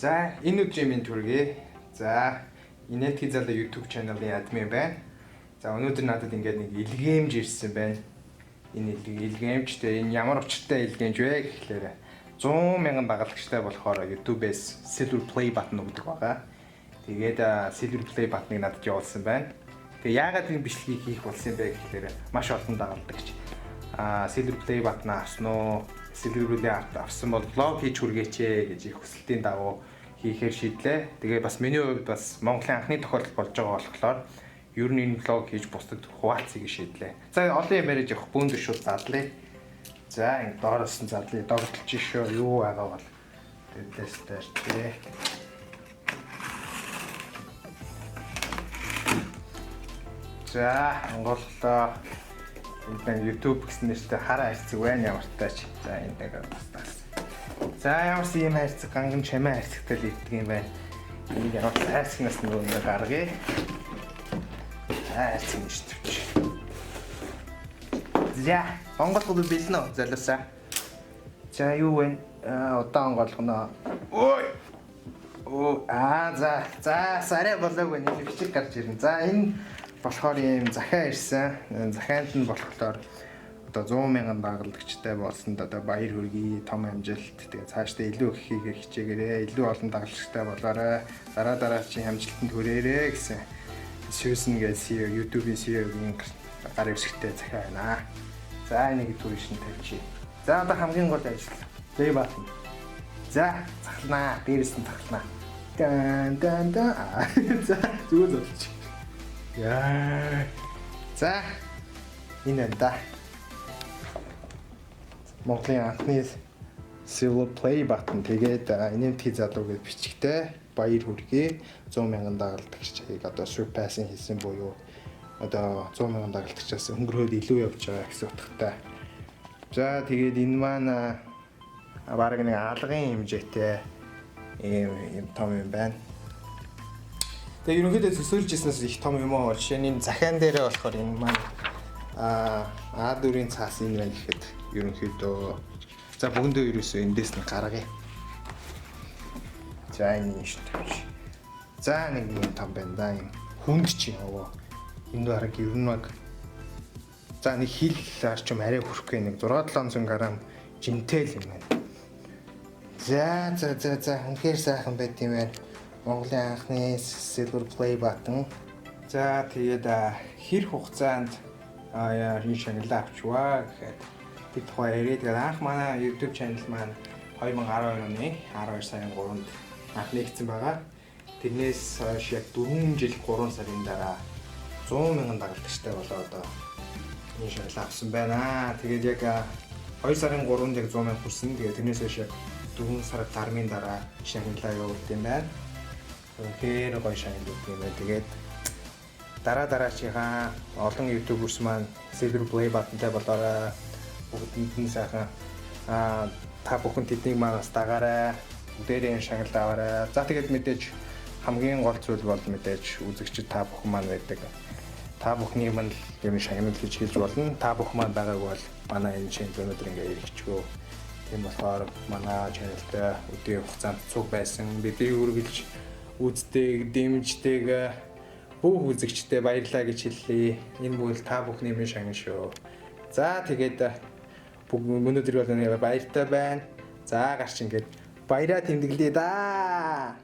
За энэ өдрийн минь төргий. За Инэтхий залуу YouTube channel-ын админ байна. За өнөөдөр надад ингээд нэг илгээмж ирсэн байна. Энэ илгээмжтэй энэ ямар учиртай илгээмж вэ гэхлээр 100,000 дагалдагчтай болохоор YouTube-ээс Silver Play button өгдөг байгаа. Тэгээд Silver Play button-ыг надад явуулсан байна. Тэгээ яагаад энэ бичлэгийг хийх болсон юм бэ гэхлээр маш олон дагалдагч Silver Play button авсан уу? Silver Play авсан бол vlog хийж хүргээч гэж их хүсэлтийн дагуу хийхээр шийдлээ. Тэгээ бас миний хувьд бас Монголын анхны тохиолдол болж байгаа болохоор ер нь энэ vlog хийж бусдад хуваалцъя гэж шийдлээ. За олон юм яриад явах бүүндэр шууд задлаа. За ингэ доороос нь задлаа. Догтлж шүү юу байгаа бол тэглэстээр тий. За анголлоо энэ YouTube гэсэн нэртэй хараа хайрцаг байна ямар тач. За энэ дээр бас. За ямар ч юм хайрцаг ганган чамаа хайрцагтай л ирдэг юм байна. Энийг ямар хайрцагнаас нөгөө гаргая. Хайрцаг нь шүү дээ. За онгойлгоо бэлнэ үү залуусаа. За юу вэ? Удаан онгойлгоно. Ой. За сарай болоогүй нэг бичиг гарч ирнэ. За энэ болохоор ийм захиа ирсэн. Захианд нь болохоор одоо 100,000 дагалдагчтай болсонд одоо баяр хүргэе, том амжилт. Тэгээ цаашдаа илүү их хийгээ хичээгээрэй, илүү олон дагалдагчтай болоорой. Дараагийн амжилтанд хүрээрэй гэсэн Susan гэж CEO, YouTube-ийн CEO-ийн гар хэвсэгтэй захиа байна. За энийг түрүүшин тавьчих. За одоо хамгийн гол ажил. Play button. За цахалнаа, дээрээс нь цахалнаа. Дан. За зүгээр зодчих. Яа. За энэ да. Монголын анхны Silver Play button тэгээд Инэтхий залуу гэж бичгтэй баяр хүргэе 100,000 дагалдагчийг одоо surpassing хийсэн буюу одоо 100,000 дагалдагчаас өнгөрөөд илүү явж байгаа гэсэн утгатай. За тэгээд энэ маань бараг нэг алгын хэмжээтэй ийм том юм байна. Тэгээ ерөнхийдөө төсөөлжсэнээс их том юм аа. Жишээ нь захиан дээрээ болохоор энэ маань А4-ийн цаас энэ байна гэхэд ерөнхийдөө за бүгдөө ерөөсөө эндээс нь гаргая. За энэ шүү дээ. За нэг юм том байна да юм. Хүнд ч юм аа. Энд бараг ер нь баг за нэг хил арчим арай хүрхгүй нэг 6-700 грамм жинтэй л юм байна. За үнэхээр сайхан байт юм байна. Монголын анхны Silver Play button. За тэгээд хэр хугацаанд энэ шагналаа авчваа гэхэд бид тухай яриад тэгээд анх манай YouTube channel маань 2012 оны 12 сарын 3-нд анх нэгдсэн байгаа. Тэрнээс хойш яг 4 жил 3 сарын дараа 100,000 дагалдагчтай болоо одоо энэ шагналаа авсан байна. Тэгээд яг 2 сарын 3-нд яг 100,000 хүрсэн. Тэгээд тэрнээс хойш яг 4 сар гармын дараа шагналаа явуулт юм байна. Тэгэхээр гоё шагнал өгөх юм байна. Тэгээд дараачихаа олон YouTubers маань Silver Play button-тай болоорой. Бүгдэнд нь сайхан та бүхэн тэднийг манаас дагаарай. Бүгдээрээ шагнал аваарай. За тэгээд мэдээж хамгийн гол зүйл бол мэдээж үзэгчид та бүхэн маань байдаг. Та бүхний маань юм шагнал гэж хэлж болно. Та бүхэн маань байгаагүй бол манай энэ channel өнөөдөр ингээ ирчихвөө. Тийм болохоор манай channel-тай өдрийн хугацаанд цуг байсан. Бидний үргэлж үздэг, дэмждэг бүх үзэгчдэд баярлалаа гэж хэллээ. Энэ бүл та бүхний минь шагнал шүү. За тэгээд өнөөдөр бол баяртай байна. За гарч ингээд баяраа тэмдэглэе да.